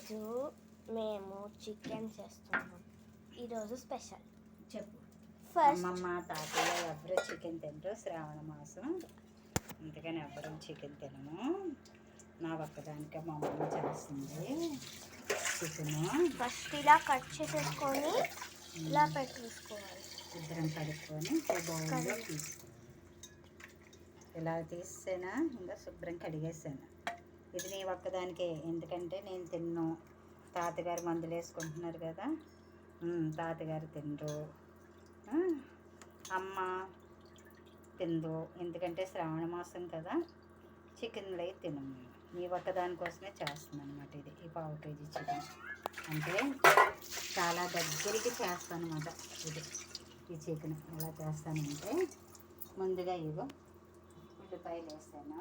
ఈరోజు మేము చికెన్ చేస్తున్నాం. ఈరోజు స్పెషల్ చెప్పు. ఫస్ట్ అమ్మమ్మ తాతయ్య ఎవరు చికెన్ తినరు, శ్రావణ మాసం, అందుకని ఎవరు చికెన్ తినము. నా ఒక్కదానికే మా అమ్మ చేస్తుంది చికెన్. ఫస్ట్ ఇలా కట్ చేసేసుకొని ఇలా పెట్టేసుకోవాలి. శుభ్రం కడుక్కొని బౌల్లో తీసుకో. ఇలా తీసేనా ఇంకా శుభ్రం కడిగేసాను. ఇది నీ ఒక్కదానికే, ఎందుకంటే నేను తిన్ను. తాతగారు మందులు వేసుకుంటున్నారు కదా, తాతగారు తినరు, అమ్మ తిందు, ఎందుకంటే శ్రావణ మాసం కదా, చికెన్లు అయితే తినము. నీ ఒక్కదానికోసమే చేస్తున్నాను అనమాట. ఇది ఈ 1/2 కేజీ చికెన్ అంటే చాలా దగ్గరికి చేస్తాను అనమాట. ఇది ఈ చికెన్ ఎలా చేస్తానంటే, ముందుగా ఇగో ఉల్లిపాయలు వేస్తాను.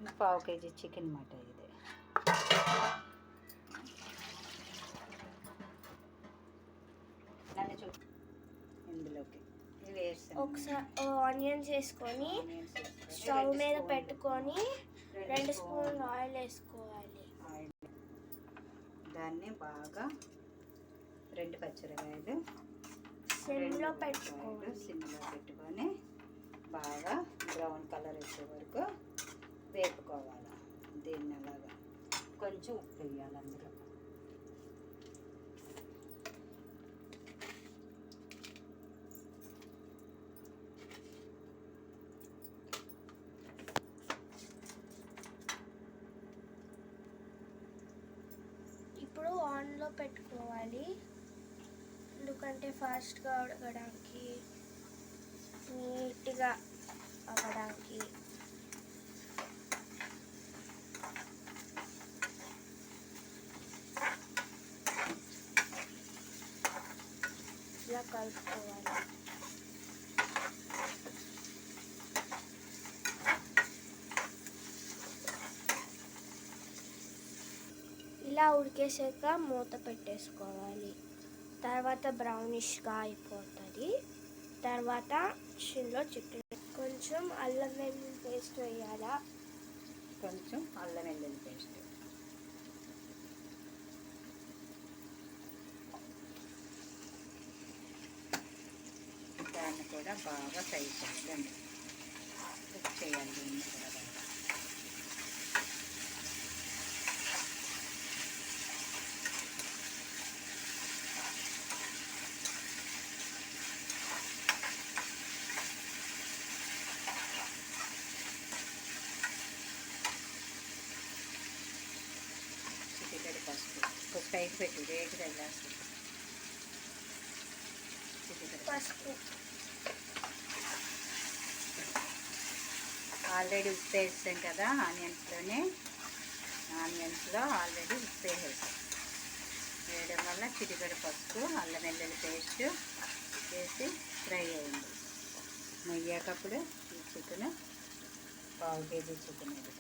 1/2 కేజీ చికెన్ అన్నమాట ఇది. నన్ను చూ ఇందులోకి ఇవి వేస్తాను. ఒకసారి ఆనియన్స్ వేసుకొని స్టవ్ మీద పెట్టుకొని 2 స్పూన్లు ఆయిల్ వేసుకోవాలి. దాన్ని బాగా 2 పచ్చిమిరపకాయలు సిమ్లో పెట్టుకోవాలి. సిమ్లో పెట్టుకొని బాగా బ్రౌన్ కలర్ వచ్చే వరకు వేపుకోవాలి. దీన్ని అలాగా కొంచెం ఉప్పు వేయాలి అందులో. ఇప్పుడు ఆన్లో పెట్టుకోవాలి, ఎందుకంటే ఫాస్ట్గా ఉడకడానికి, నీట్గా అవ్వడానికి. ఇలా కలుపుకోవాలి. ఇలా ఉడికేసాక మూత పెట్టేసుకోవాలి. తర్వాత బ్రౌనిష్గా అయిపోతుంది. తర్వాత షిన్లో చికెన్ కొంచెం అల్లం వెల్లుల్లి పేస్ట్ వేయాలా, కొంచెం అల్లం వెల్లుల్లి పేస్ట్, దాన్ని కూడా బాగా ఫ్రై చేయాలి. కుక్ చేయాలి దీన్ని కూడా బాగా. చిటికెడు పసుపు, కొంచెం పైకి పెట్టి రేటు వెళ్ళేస్తుంది. పసుపు, ఆల్రెడీ ఉప్పు వేసాం కదా ఆనియన్స్లో ఆల్రెడీ ఉప్పు వేసాం. వేయడం వల్ల చిటికెడు పసుపు, అల్లం వెల్లుల్లి పేస్ట్ వేసి ఫ్రై అయింది. నెయ్యాకప్పుడు ఈ చికెన్ 1/2 కేజీ చికెన్ ఇది.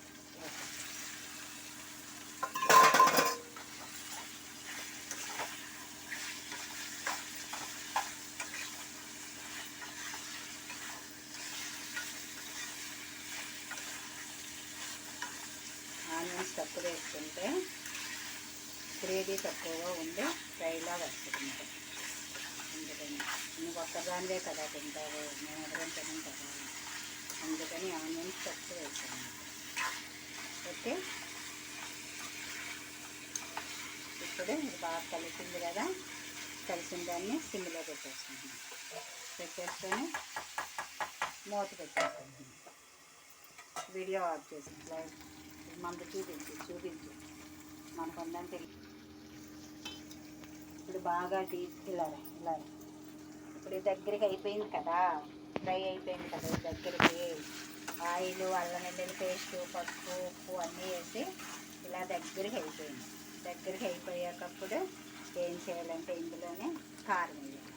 ఆనియన్స్ తక్కువ వేసుకుంటే గ్రేవీ తక్కువగా ఉండి ఫ్రైలా వస్తుంది. అందుకని నువ్వు ఒక్కదానివే కదా తింటావు, మేము ఎవరైనా తినం కదా, అందుకని ఆనియన్స్ తక్కువ వేసాను. ఓకే, ఇప్పుడు ఇది బాగా కలిసింది కదా, కలిసిన దాన్ని సిమ్లో పెట్టేసుకొని మూత పెట్టేసుకుంటున్నాను. వీడియో ఆఫ్ చేసింది. లైవ్ మనకు చూపించు మనకు ఉందని తెలియదు. ఇప్పుడు బాగా ఇలా ఇప్పుడు దగ్గరికి అయిపోయింది కదా, ఫ్రై అయిపోయింది కదా, దగ్గరికి ఆయిల్, అల్లం వెల్లుల్లి పేస్ట్, పసుపు, ఉప్పు అన్నీ వేసి ఇలా దగ్గరికి అయిపోయింది. దగ్గరికి అయిపోయాకప్పుడు ఏం చేయాలంటే ఇందులోనే కారం వేయాలి.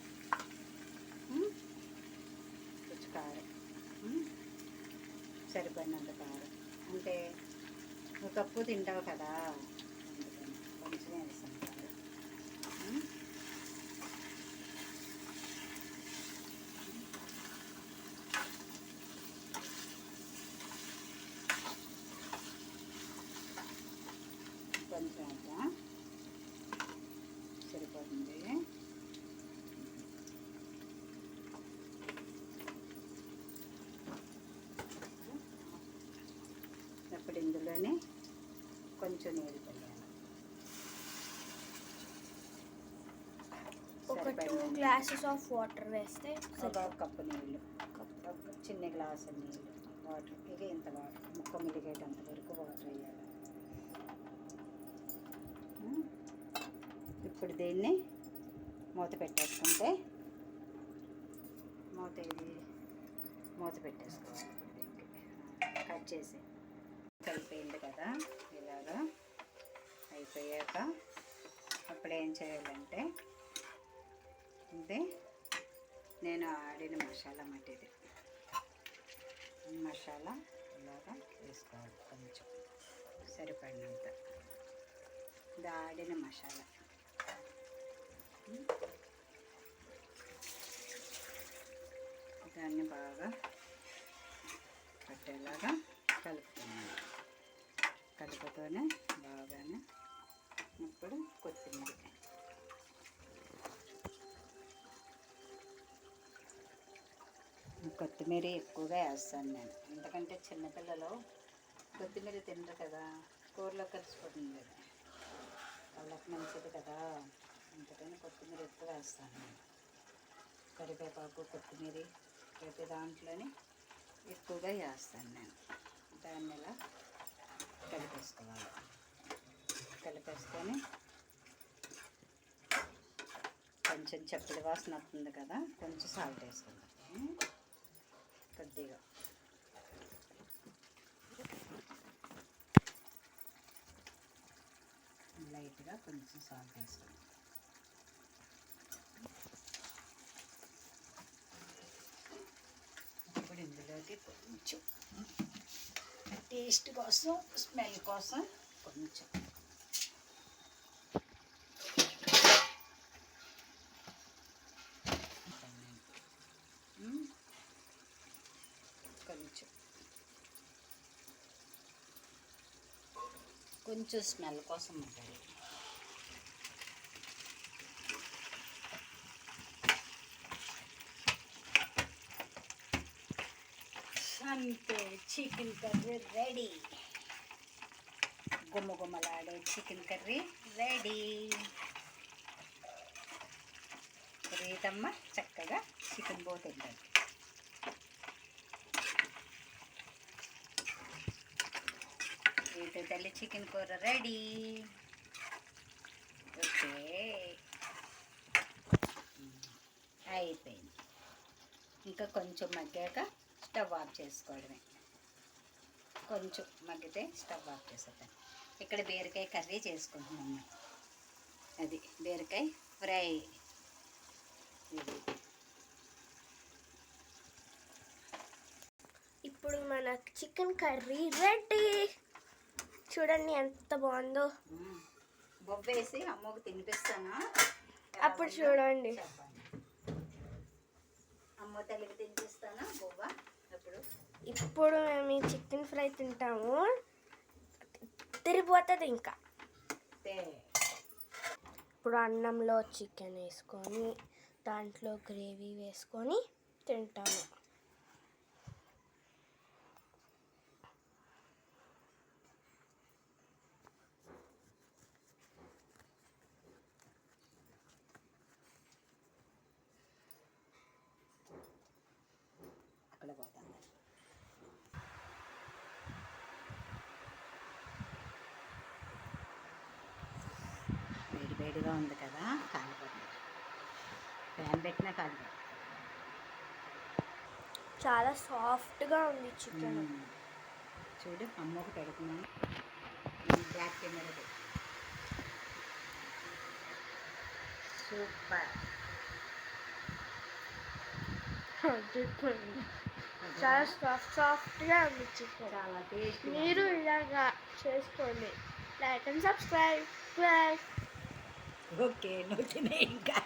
కొంచెం కారం, సరిపడినంత కారం, అంటే నువ్వు తక్కువ తింటావు కదా, అందుకని కొంచెమే వేసాను కారం. ఇంకొంచెం వేద్దాం, సరిపోతుంది. ఇప్పుడు ఇందులోనే కొంచెం నీళ్ళు పోయాలి. ఒక 2 glasses ఆఫ్ వాటర్ వేస్తే ఒక కప్పు నీళ్ళు, ఒక చిన్న గ్లాసు నీళ్ళు, వాటర్. ఇక ఇంత వాటర్, ముక్క మిలిగేటంత వరకు వాటర్ వేయాలి. ఇప్పుడు దీన్ని మూత పెట్టేసుకుంటే మూత పెట్టేసుకోవాలి. ఇప్పుడు దీనికి కట్ చేసి కలిపోయింది కదా, ఇలాగా అయిపోయాక అప్పుడు ఏం చేయాలంటే ఇది నేను ఆడిన మసాలా మట్టిది మసాలా ఇలాగా వేసుకోవాలి, కొంచెం సరిపడినంత. ఇది ఆడిన మసాలా. దాన్ని బాగా పట్టేలాగా కలుపుతున్నాను. కలుపుతూనే బాగానే ఇప్పుడు కొత్తిమీర, కొత్తిమీర ఎక్కువగా వేస్తాను నేను, ఎందుకంటే చిన్నపిల్లలు కొత్తిమీర తినరు కదా, కూరలో కలిసిపోతుంది కదా, వాళ్ళకి మంచిది కదా, అందుకని కొత్తిమీర ఎక్కువ వేస్తాను నేను. కరివేపాకు, కొత్తిమీర ప్రతి దాంట్లోనే ఎక్కువగా వేస్తాను నేను. దాన్ని ఇలా కలిపేసుకోవాలి. కలిపేసుకొని కొంచెం చప్పటి వాసన వస్తుంది కదా, కొంచెం సాల్ట్ వేసుకుందాం కొద్దిగా. లైట్గా కొంచెం సాల్ట్ వేసుకుందాం. ఇప్పుడు ఇందులోకి కొంచెం టేస్ట్ కోసం, స్మెల్ కోసం కొంచెం కొంచెం స్మెల్ కోసం ఉంటుంది. అంతే, చికెన్ కర్రీ రెడీ. గుమ్మగుమ్మలాడే చికెన్ కర్రీ రెడీ. రేతమ్మ చక్కగా చికెన్ బో తింటుంది. రేటు తల్లి చికెన్ కూర రెడీ. ఓకే, అయిపోయింది. ఇంకా కొంచెం మగ్గాక స్టవ్ ఆఫ్ చేసుకోవడమే. కొంచెం మగ్గితే స్టవ్ ఆఫ్ చేసేద్దాం. ఇక్కడ బీరకాయ కర్రీ చేసుకుంటున్నాము. అది బీరకాయ ఫ్రై. ఇప్పుడు మన చికెన్ కర్రీ రెడీ. చూడండి ఎంత బాగుందో. బొబ్బేసి అమ్మకు తినిపిస్తాను, అప్పుడు చూడండి. అమ్మ తల్లికి తినిపిస్తాను బొబ్బ. ఇప్పుడు మేము ఈ చికెన్ ఫ్రై తింటాము, తిరిగిపోతుంది ఇంకా. ఇప్పుడు అన్నంలో చికెన్ వేసుకొని దాంట్లో గ్రేవీ వేసుకొని తింటాము. అక్కడ పోతాను. వేడివేడిగా ఉంది కదా, కాలిపోతుంది. ప్యాన్ పెట్టినా కాలిపోతుంది. చాలా సాఫ్ట్గా ఉంది చికెన్. చూడు, అమ్మకు పెడుతున్నాను. Black camera super. చాలా సాఫ్ట్గా ఉంది చికెన్. చాలా టేస్ట్. మీరు ఇలాగా చేసుకోండి. Like and subscribe. Bye. Okay, నువ్వు తినే ఇంకా.